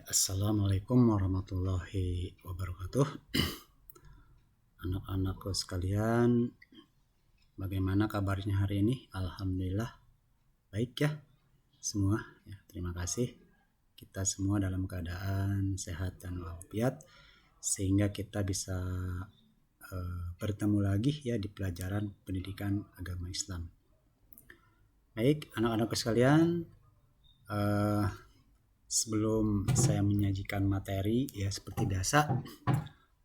Assalamualaikum warahmatullahi wabarakatuh. Anak-anakku sekalian, bagaimana kabarnya hari ini? Alhamdulillah baik ya semua ya, terima kasih. Kita semua dalam keadaan sehat dan walafiat sehingga kita bisa bertemu lagi ya di pelajaran pendidikan agama Islam. Baik anak-anakku sekalian, sebelum saya menyajikan materi ya seperti biasa,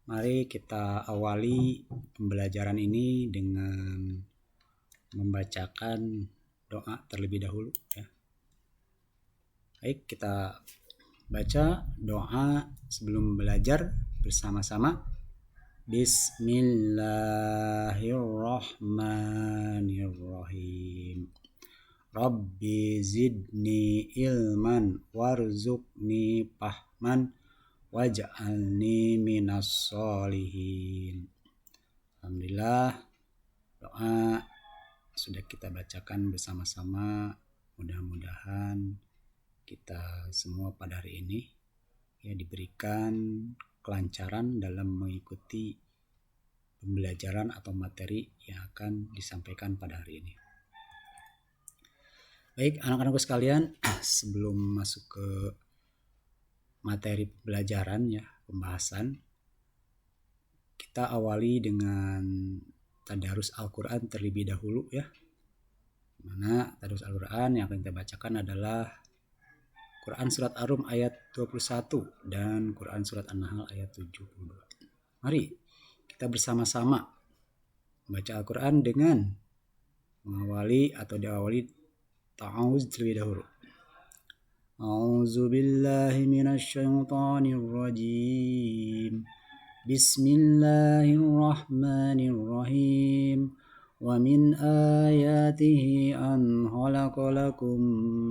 mari kita awali pembelajaran ini dengan membacakan doa terlebih dahulu ya. Baik, kita baca doa sebelum belajar bersama-sama. Bismillahirrahmanirrahim. Rabbi zidni ilman warzuqni fahman waj'alni minas sholihin. Alhamdulillah, doa sudah kita bacakan bersama-sama. Mudah-mudahan kita semua pada hari ini ya diberikan kelancaran dalam mengikuti pembelajaran atau materi yang akan disampaikan pada hari ini. Baik anak-anakku sekalian, sebelum masuk ke materi pembelajaran ya, pembahasan, kita awali dengan tadarus Al-Quran terlebih dahulu ya. Mana tadarus Al-Quran yang akan kita bacakan adalah Quran Surat Ar-Rum ayat 21 dan Quran Surat An-Nahl ayat 72. Mari kita bersama-sama membaca Al-Quran dengan mengawali atau diawali ta'awuz terlebih dahulu. A'udzu billahi minasyaitonir rajim. Bismillahirrahmanirrahim. Wa min ayatihi an khalaqa lakum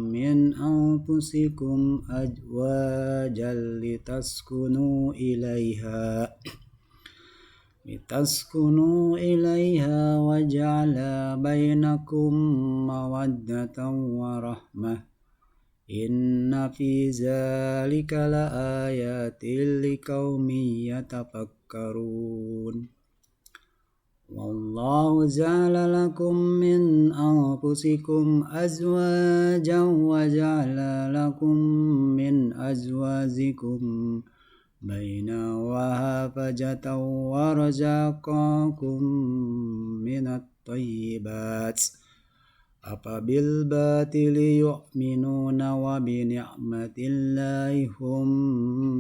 min anfusikum azwajan litaskunu ilaiha wa ja'ala bainakum mawaddatan wa rahmah. Inna fi zalika laayatil liqaumin yatafakkarun. Wallahu ja'ala lakum min anfusikum azwajan wa ja'ala lakum min azwajikum baina wa hafajatan wa razaqakum minat thayyibat. Apabil batili yu'minuna wa bi ni'matillahi hum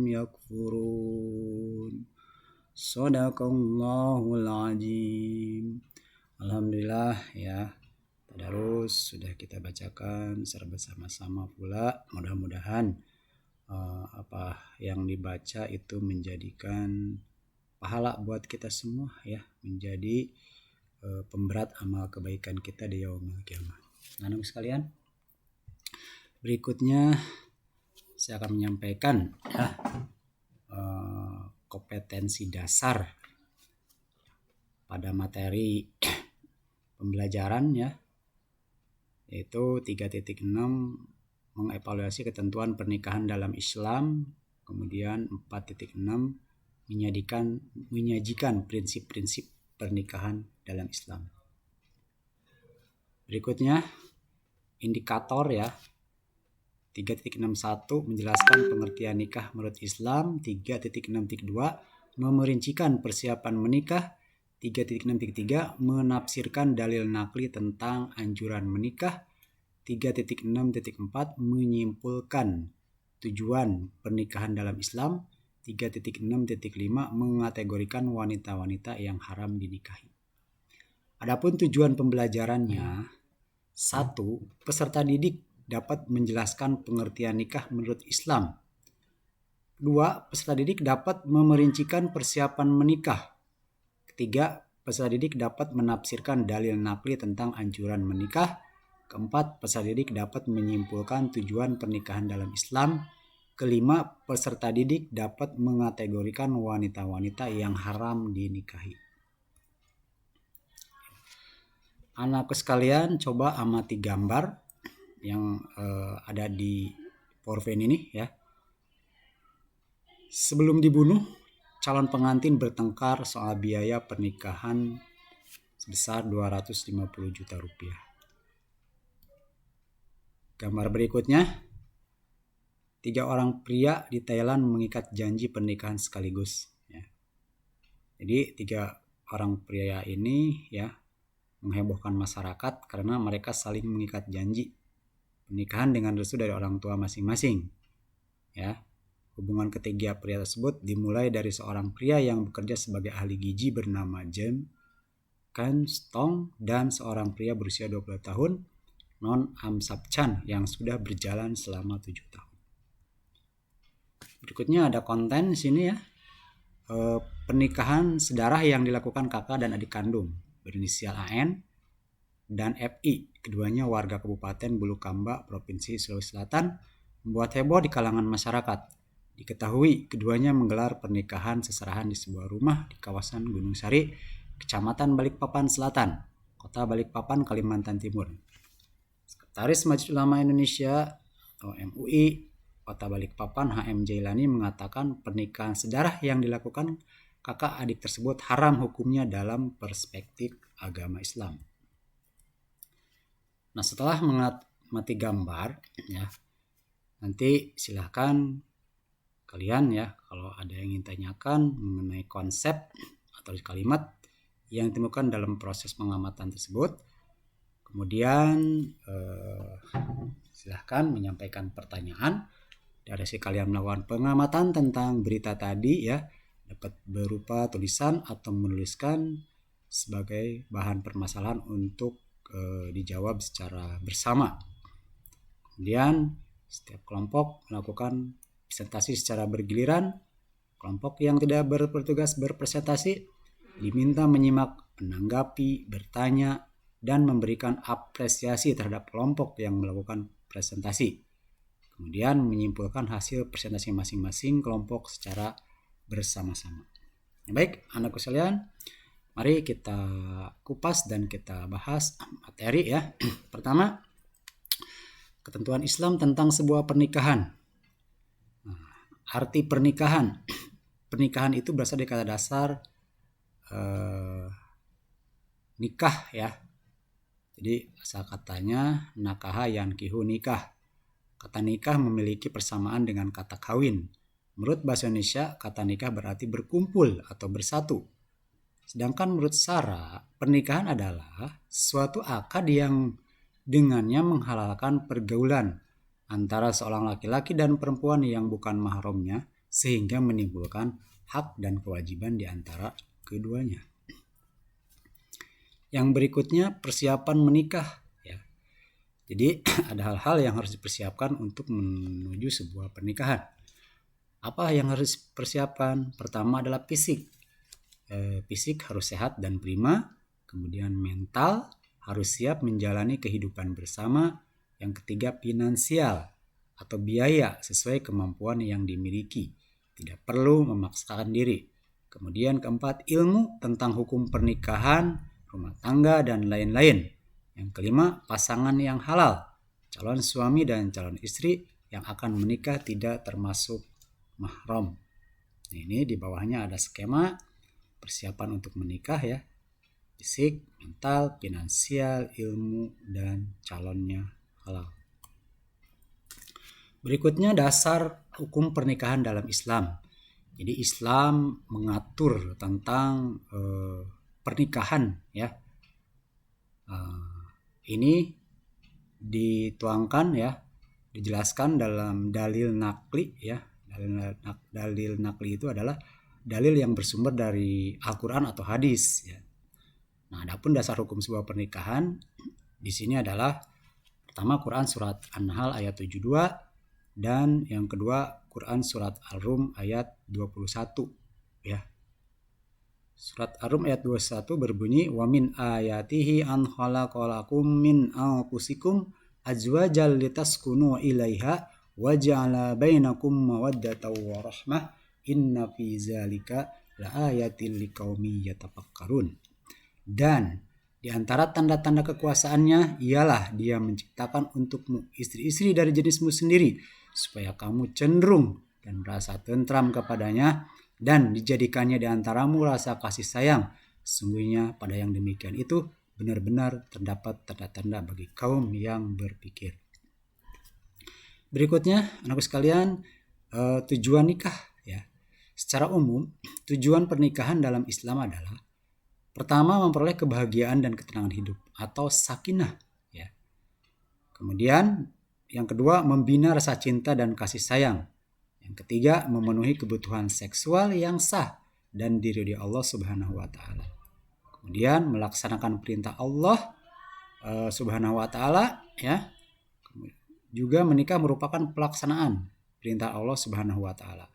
yakfurun. Shadaqallahul azim. Alhamdulillah ya, tadarus sudah kita bacakan secara bersama-sama pula. Mudah-mudahan apa yang dibaca itu menjadikan pahala buat kita semua ya, menjadi pemberat amal kebaikan kita di yaumil qiyamah. Anak sekalian, berikutnya saya akan menyampaikan ya, kompetensi dasar pada materi pembelajaran ya, yaitu 3.6 mengevaluasi ketentuan pernikahan dalam Islam, kemudian 4.6 menyajikan prinsip-prinsip pernikahan dalam Islam. Berikutnya indikator ya, 3.61 menjelaskan pengertian nikah menurut Islam, 3.6.2 memerincikan persiapan menikah, 3.6.3 menafsirkan dalil nakli tentang anjuran menikah, 3.6.4 menyimpulkan tujuan pernikahan dalam Islam, 3.6.5 mengategorikan wanita-wanita yang haram dinikahi. Adapun tujuan pembelajarannya, 1. Peserta didik dapat menjelaskan pengertian nikah menurut Islam. 2. Peserta didik dapat memerincikan persiapan menikah. 3. Peserta didik dapat menafsirkan dalil nakli tentang anjuran menikah. 4. Peserta didik dapat menyimpulkan tujuan pernikahan dalam Islam. 5. Peserta didik dapat mengategorikan wanita-wanita yang haram dinikahi. Anak sekalian, coba amati gambar yang ada di PowerPoint ini ya. Sebelum dibunuh, calon pengantin bertengkar soal biaya pernikahan sebesar 250 juta rupiah. Gambar berikutnya, 3 orang pria di Thailand mengikat janji pernikahan sekaligus. Ya. Jadi 3 orang pria ini ya menghebohkan masyarakat karena mereka saling mengikat janji pernikahan dengan restu dari orang tua masing-masing. Ya. Hubungan ketiga pria tersebut dimulai dari seorang pria yang bekerja sebagai ahli gizi bernama James Kanstong dan seorang pria berusia 20 tahun Non Amsap Chan yang sudah berjalan selama 7 tahun. Berikutnya ada konten di sini ya. Pernikahan sedarah yang dilakukan kakak dan adik kandung berinisial AN dan FI, keduanya warga Kabupaten Bulukamba, Provinsi Sulawesi Selatan, membuat heboh di kalangan masyarakat. Diketahui keduanya menggelar pernikahan seserahan di sebuah rumah di kawasan Gunung Sari, Kecamatan Balikpapan Selatan, Kota Balikpapan, Kalimantan Timur. Sekretaris Majelis Ulama Indonesia atau MUI Kota Balikpapan HM Jailani mengatakan pernikahan sedarah yang dilakukan kakak adik tersebut haram hukumnya dalam perspektif agama Islam. Nah, setelah mengamati gambar ya, nanti silahkan kalian ya kalau ada yang ingin tanyakan mengenai konsep atau kalimat yang ditemukan dalam proses pengamatan tersebut, kemudian silahkan menyampaikan pertanyaan. Dari si kalian melakukan pengamatan tentang berita tadi ya, dapat berupa tulisan atau menuliskan sebagai bahan permasalahan untuk dijawab secara bersama. Kemudian setiap kelompok melakukan presentasi secara bergiliran. Kelompok yang tidak bertugas berpresentasi diminta menyimak, menanggapi, bertanya, dan memberikan apresiasi terhadap kelompok yang melakukan presentasi. Kemudian menyimpulkan hasil presentasi masing-masing kelompok secara bersama-sama. Baik, anakku sekalian, mari kita kupas dan kita bahas materi ya. Pertama, ketentuan Islam tentang sebuah pernikahan. Arti pernikahan. Pernikahan itu berasal dari kata dasar nikah ya. Jadi asal katanya nakaha yankihu nikah. Kata nikah memiliki persamaan dengan kata kawin. Menurut bahasa Indonesia, kata nikah berarti berkumpul atau bersatu. Sedangkan menurut Sara, pernikahan adalah suatu akad yang dengannya menghalalkan pergaulan antara seorang laki-laki dan perempuan yang bukan mahramnya sehingga menimbulkan hak dan kewajiban di antara keduanya. Yang berikutnya persiapan menikah ya. Jadi ada hal-hal yang harus dipersiapkan untuk menuju sebuah pernikahan. Apa yang harus dipersiapkan? Pertama adalah fisik. Fisik harus sehat dan prima. Kemudian mental harus siap menjalani kehidupan bersama. Yang ketiga finansial atau biaya sesuai kemampuan yang dimiliki. Tidak perlu memaksakan diri. Kemudian keempat, ilmu tentang hukum pernikahan, rumah tangga, dan lain-lain. Yang kelima, pasangan yang halal. Calon suami dan calon istri yang akan menikah tidak termasuk mahram. Nah, ini di bawahnya ada skema persiapan untuk menikah ya. Fisik, mental, finansial, ilmu, dan calonnya halal. Berikutnya dasar hukum pernikahan dalam Islam. Jadi Islam mengatur tentang pernikahan ya. Ini dituangkan ya, dijelaskan dalam dalil nakli ya. Dalil nakli itu adalah dalil yang bersumber dari Al-Quran atau hadis ya. Nah, adapun dasar hukum sebuah pernikahan di sini adalah pertama Quran surat An-Nahl ayat 72 dan yang kedua Quran surat Al-Rum ayat 21 ya. Surat Ar-Rum ayat 21 berbunyi wa min ayatihi an khalaqalakum min anfusikum azwajal litaskunu ilaiha wa ja'ala bainakum mawaddatan wa rahmah inna fi zalika laayatil liqaumi yatafakkarun. Dan di antara tanda-tanda kekuasaannya ialah dia menciptakan untukmu istri-istri dari jenismu sendiri supaya kamu cenderung dan merasa tentram kepadanya, dan dijadikannya di antaramu rasa kasih sayang. Sesungguhnya pada yang demikian itu benar-benar terdapat tanda-tanda bagi kaum yang berpikir. Berikutnya, anakku sekalian, tujuan nikah ya. Secara umum, tujuan pernikahan dalam Islam adalah pertama memperoleh kebahagiaan dan ketenangan hidup atau sakinah ya. Kemudian yang kedua membina rasa cinta dan kasih sayang. Yang ketiga memenuhi kebutuhan seksual yang sah dan diridhoi Allah Subhanahu wa taala. Kemudian melaksanakan perintah Allah Subhanahu wa taala ya. Juga menikah merupakan pelaksanaan perintah Allah Subhanahu wa taala.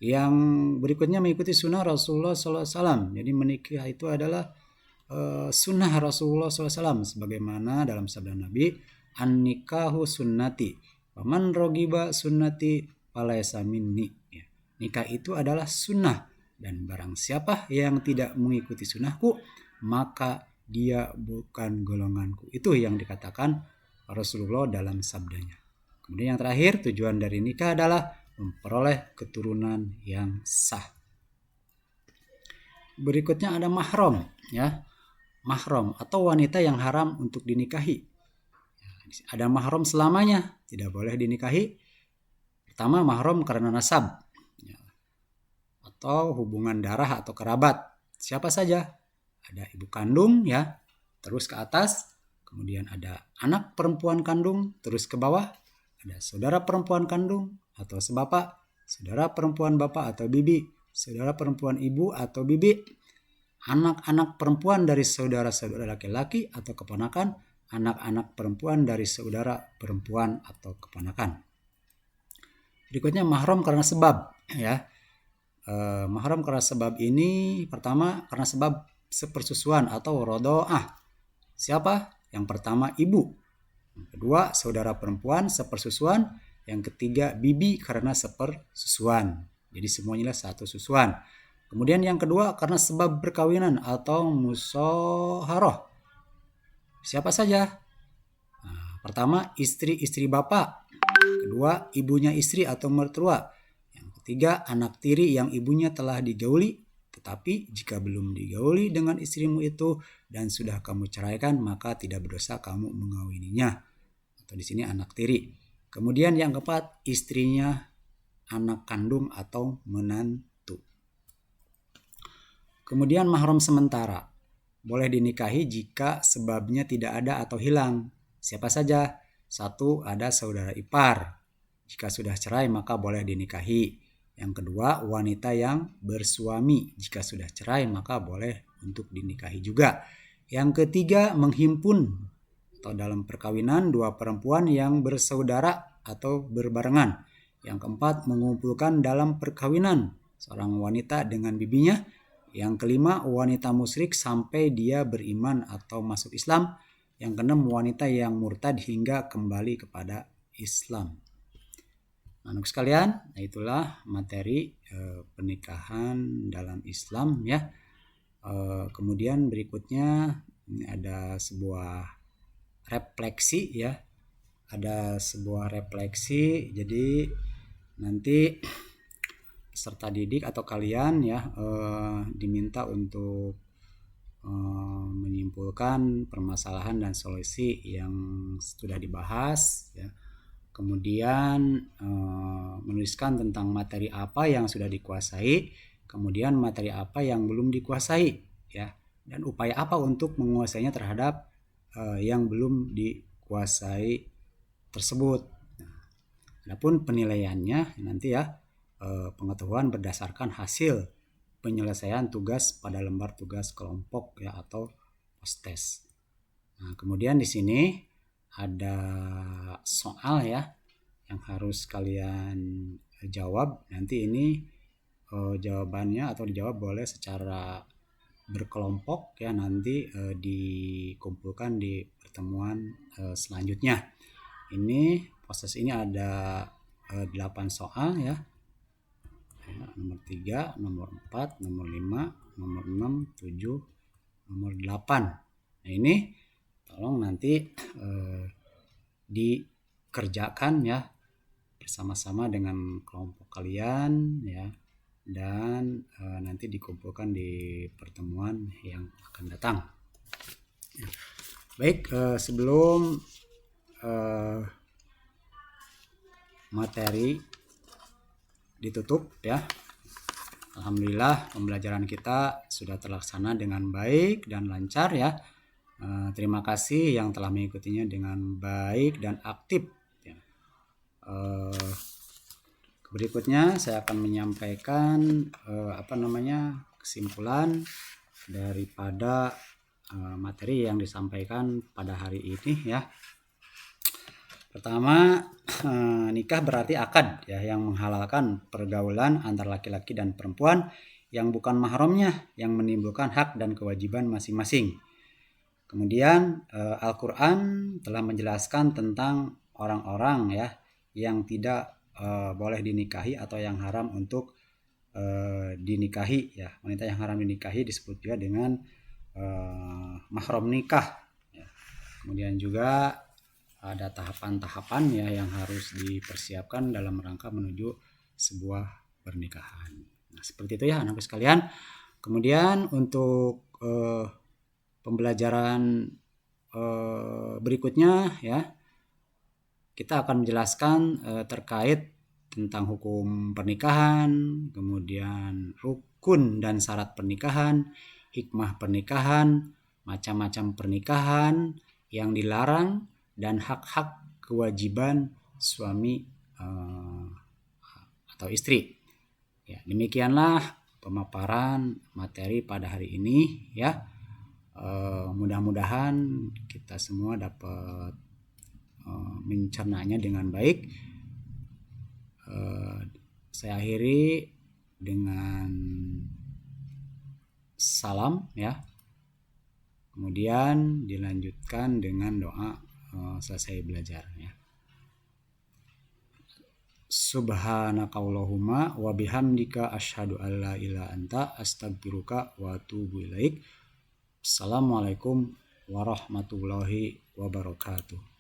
Yang berikutnya mengikuti sunnah Rasulullah SAW. Jadi menikah itu adalah sunnah Rasulullah SAW, sebagaimana dalam sabda Nabi, an-nikahu sunnati, faman rogiba sunnati falaysa minni. Ya. Nikah itu adalah sunnah, dan barang siapa yang tidak mengikuti sunnahku, maka dia bukan golonganku. Itu yang dikatakan Rasulullah dalam sabdanya. Kemudian yang terakhir, tujuan dari nikah adalah memperoleh keturunan yang sah. Berikutnya ada mahram ya. Mahram atau wanita yang haram untuk dinikahi. Ada mahram selamanya, tidak boleh dinikahi. Pertama, mahram karena nasab ya, atau hubungan darah atau kerabat. Siapa saja? Ada ibu kandung ya, terus ke atas. Kemudian ada anak perempuan kandung, terus ke bawah. Ada saudara perempuan kandung atau sebapak, saudara perempuan bapak atau bibi, saudara perempuan ibu atau bibi, anak-anak perempuan dari saudara-saudara laki-laki atau keponakan, anak-anak perempuan dari saudara perempuan atau keponakan. Berikutnya mahram karena sebab ya. Mahram karena sebab ini pertama karena sebab sepersusuan atau rodoah. Siapa? Yang pertama ibu. Yang kedua saudara perempuan sepersusuan. Yang ketiga bibi karena sepersusuan. Jadi semuanya satu susuan. Kemudian yang kedua karena sebab perkawinan atau musoharoh. Siapa saja? Nah, pertama istri bapak. Kedua ibunya istri atau mertua. Yang ketiga anak tiri yang ibunya telah digauli. Tetapi jika belum digauli dengan istrimu itu dan sudah kamu ceraikan, maka tidak berdosa kamu mengawininya. Atau di sini anak tiri. Kemudian yang keempat istrinya anak kandung atau menantu. Kemudian mahram sementara. Boleh dinikahi jika sebabnya tidak ada atau hilang. Siapa saja? Satu, ada saudara ipar. Jika sudah cerai maka boleh dinikahi. Yang kedua, wanita yang bersuami. Jika sudah cerai maka boleh untuk dinikahi juga. Yang ketiga, menghimpun atau dalam perkawinan dua perempuan yang bersaudara atau berbarengan. Yang keempat, mengumpulkan dalam perkawinan seorang wanita dengan bibinya. Yang kelima, wanita musyrik sampai dia beriman atau masuk Islam. Yang keenam, wanita yang murtad hingga kembali kepada Islam. Anak sekalian, itulah materi pernikahan dalam Islam ya. Kemudian berikutnya ini ada sebuah refleksi ya. Ada sebuah refleksi, jadi nanti peserta didik atau kalian ya diminta untuk menyimpulkan permasalahan dan solusi yang sudah dibahas ya. Kemudian menuliskan tentang materi apa yang sudah dikuasai, kemudian materi apa yang belum dikuasai ya, dan upaya apa untuk menguasainya terhadap yang belum dikuasai tersebut. Nah, adapun penilaiannya nanti ya pengetahuan berdasarkan hasil penyelesaian tugas pada lembar tugas kelompok ya atau post-test. Nah, kemudian di sini ada soal ya yang harus kalian jawab. Nanti ini jawabannya atau dijawab boleh secara berkelompok ya, nanti dikumpulkan di pertemuan selanjutnya. Ini proses ini ada 8 soal ya. Nomor 3, nomor 4, nomor 5, nomor 6, 7, nomor 8. Nah ini tolong nanti dikerjakan ya bersama-sama dengan kelompok kalian ya, dan nanti dikumpulkan di pertemuan yang akan datang. Baik, sebelum materi ditutup ya, alhamdulillah pembelajaran kita sudah terlaksana dengan baik dan lancar ya. Terima kasih yang telah mengikutinya dengan baik dan aktif ya. Berikutnya saya akan menyampaikan kesimpulan daripada materi yang disampaikan pada hari ini ya. Pertama, nikah berarti akad ya, yang menghalalkan pergaulan antara laki-laki dan perempuan yang bukan mahramnya, yang menimbulkan hak dan kewajiban masing-masing. Kemudian Al-Quran telah menjelaskan tentang orang-orang ya yang tidak boleh dinikahi atau yang haram untuk dinikahi ya. Wanita yang haram dinikahi disebut juga dengan mahram nikah ya. Kemudian juga ada tahapan-tahapan ya yang harus dipersiapkan dalam rangka menuju sebuah pernikahan. Nah, seperti itu ya anak sekalian. Kemudian untuk pembelajaran berikutnya ya, kita akan menjelaskan terkait tentang hukum pernikahan, kemudian rukun dan syarat pernikahan, hikmah pernikahan, macam-macam pernikahan yang dilarang, dan hak-hak kewajiban suami atau istri. Ya, demikianlah pemaparan materi pada hari ini ya. Mudah-mudahan kita semua dapat mencernanya dengan baik. Saya akhiri dengan salam ya. Kemudian dilanjutkan dengan doa selesai belajar ya. Subhanakallahumma wa bihamdika asyhadu an la ilaha anta astaghfiruka wa atubu ilaik. Assalamualaikum warahmatullahi wabarakatuh.